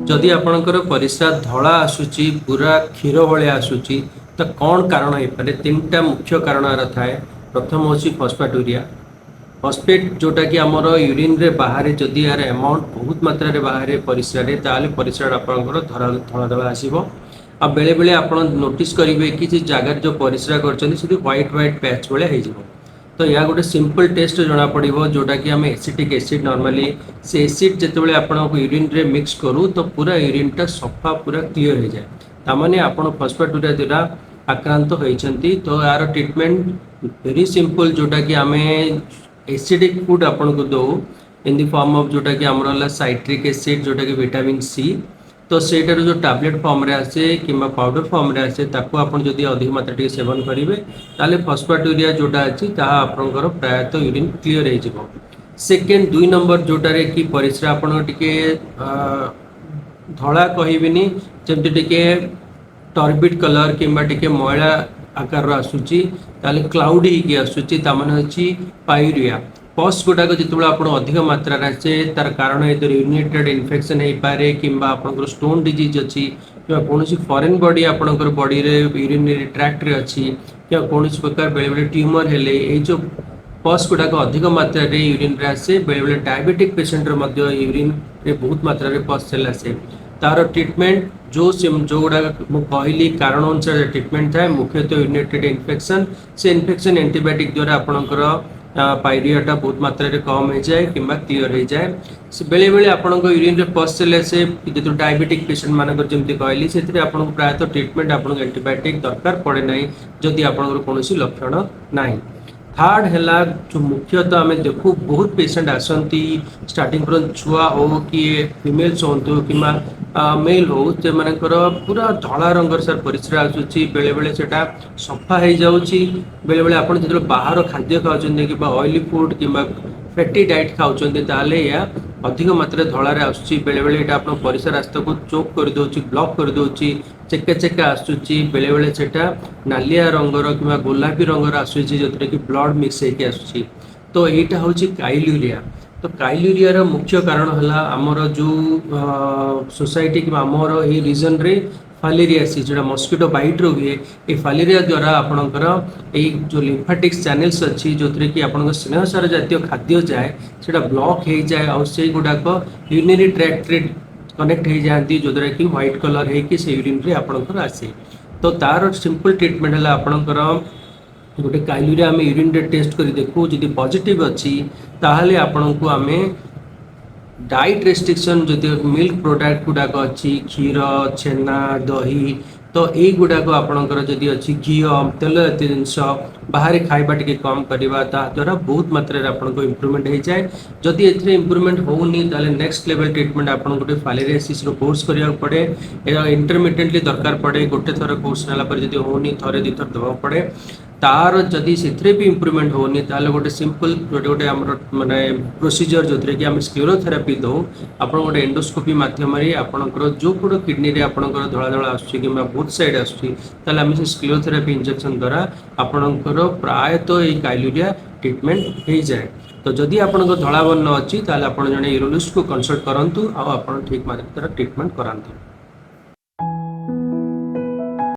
जदि आपणकर परिस्रा धला आसूची पूरा क्षीर भाया आसूची तो कौन कारण हो पारे तीन टा मुख्य कारण थाए। प्रथम हूँ फस्फाटूरिया फस्फेट जोटा कि आमर यूरिन रे बाहर जदि यार अमाउंट बहुत मात्रा रे बाहर परिस्रा ताले परिस्रा आपंकर धला धला आसो। आ बेले बेले आप नोटिस करेंगे कि जगार जो परिस्रा कर व्हाइट व्हाइट पैच भाया हो। तो यह गोटे सिंपल टेस्ट जना पड़ो जोटा कि आम एसिटिक एसिड नॉर्मली से एसिड जिते आपको यूरिन रे मिक्स करूँ तो पूरा यूरिन टा सफा पूरा क्लीयर हो जाए तामाने आपन फस्फाटूरिया द्वारा आक्रांत होती। तो यार ट्रीटमेंट वेरी सिंपल जोटा कि आम एसिडिक फूड आपन को दो इन द फॉर्म ऑफ जोटा कि आमर साइट्रिक एसिड जोटा कि विटामिन सी। तो सेटार जो टैबलेट फॉर्म रे आसे कि पाउडर फॉर्म रे आसे ताको आपन जदि अधिक मात्रा सेवन करेंगे ताले फस्फाटूरिया जोटा अच्छी ताहा आपनकर प्रायतः यूरिन क्लीयर हो जिवो। सेकेंड दुई नंबर जोटारे कि परिस्रा आपन टिके धड़ा कहबिनी जमती टिके टर्बिड कलर किंबा टिके मयला आकार आसूची ताले क्लाउडी होगी आसूची तामाने अछि पायूरिया। पस गुड़ाक जो आप अधिक मात्रा आसे तार कारण इधर यूरिनेटेड इन्फेक्शन हो पारे किंबा आपनकर स्टोन डिजीज अच्छी कि कौन फॉरेन बॉडी आपनकर बॉडी रे यूरिनरी ट्रैक्ट रे अच्छी कि कौन प्रकार बेले बेले ट्यूमर हेले ये जो पस गुड़ाक अधिक मात्रा रे यूरिन रे आसे बेले बेले डायबिटिक पेशेंट रे यूरिन रे बहुत मात्रा रे पस सेल आसे। तार ट्रीटमेंट जो गुड़ा कहली कारण अनुसार ट्रीटमेंट थाए मुख्यतः यूरिनेटेड इन्फेक्शन से इन्फेक्शन एंटीबायोटिक द्वारा आपनकर पायरियाटा बहुत मात्रा रे कम हो जाए कि क्लीयर हो जाए। से बेले बेले आपण यूरिन रे पस सेल से जो डायबिटिक पेशेंट मानकर जमी कहली से प्रायतः ट्रीटमेंट आपको एंटीबायोटिक दरकार पड़े ना जदि आपंकर कौन लक्षण ना। थर्ड है जो मुख्यतः आम देखू बहुत पेशेंट आसती स्टार्टिंग छुआ हो कि फिमेल्स हूँ कि मेल हो से मानकर पूरा धला रंगर सर परिस्रा आसूची बेले बेले सेटा सफा हो जाऊँगी बेले बेले आप जो बाहर खाद्य खाऊँ कि ऑयली फूड कि फैटी डाइट खाऊँ ताले या अधिक मात्रा धड़ारे आसूची बेले बेले ये आप परिस्रा रास्ता को चोक कर दौर ब्लॉक कर दौर चेका चेका आसूची बेले बेले सेटा नालिया रंगर कि गोलापी रंगर आसूची जो कि ब्लड मिक्स होकर आसूची। तो यहाँ हूँ काइल्यूरिया। तो काइल्यूरिया मुख्य कारण है आमर जो सोसाइटी कि आमर ये रीजन रे फालेरियासिस जो मस्किटो बाइट रो हुए ये फालेरिया द्वारा आपणकर जो लिम्फेटिक्स चैनल्स अच्छी जो कि आप स्नेहसार जातीय खाद्य जाए से ब्लॉक हो जाए और से गुड़ाक यूरिनरी ट्रैक्ट रे कनेक्ट हो जाती जो द्वारा कि व्हाइट कलर होगी से यूरिन रे आपणकर आसे। तो तार सिंपल ट्रीटमेंट है आपणकर गोटे काइल्यूरिया आम यूरिन रे टेस्ट कर देखू जब पॉजिटिव अच्छी ताहले आपण को आम डाइट रेस्ट्रिक्शन जो मिल्क प्रोडक्ट गुड़ाक अच्छी क्षीर छेना दही तो यही गुड़ाक आपणकर जदि अच्छी घी तेल जातीय जिनस बाहर खाइबा टिके कम करवा द्वारा बहुत मात्रा आपको इम्प्रूवमेंट हो जाए। जदि एथिरे इम्प्रूवमेंट होनी ताले नेक्स्ट लेवल ट्रीटमेंट आपको गोटे फालेरियासिस कोर्स करा पड़े इंटरमिटेंटली दरकार पड़े गोटे थर कोर्स नाला जब होनी थे दी थर देवा पड़े तार जदि से भी इम्प्रूवमेंट होनी ताले गोटे सिंपल गोटे गोटे माने प्रोसीजर जो कि आम स्क्लेरोथेरापी दो आप गोटे एंडोस्कोपी मध्यम आपंकर जो कौन किडनी रे आपंकर धड़ा धड़ा आसूँ कि बहुत साइड आसूँ से स्क्लेरोथेरापी इंजेक्शन द्वारा आपंकर प्रायतः ये काइल्यूरिया ट्रीटमेंट हो जाए। तो जदि आपंकर धड़ा वर्ण अच्छी ताले आप जड़े यूरोलॉजिस्ट को कंसल्ट करूँ आप ठीक मात्रा ट्रीटमेंट करातु।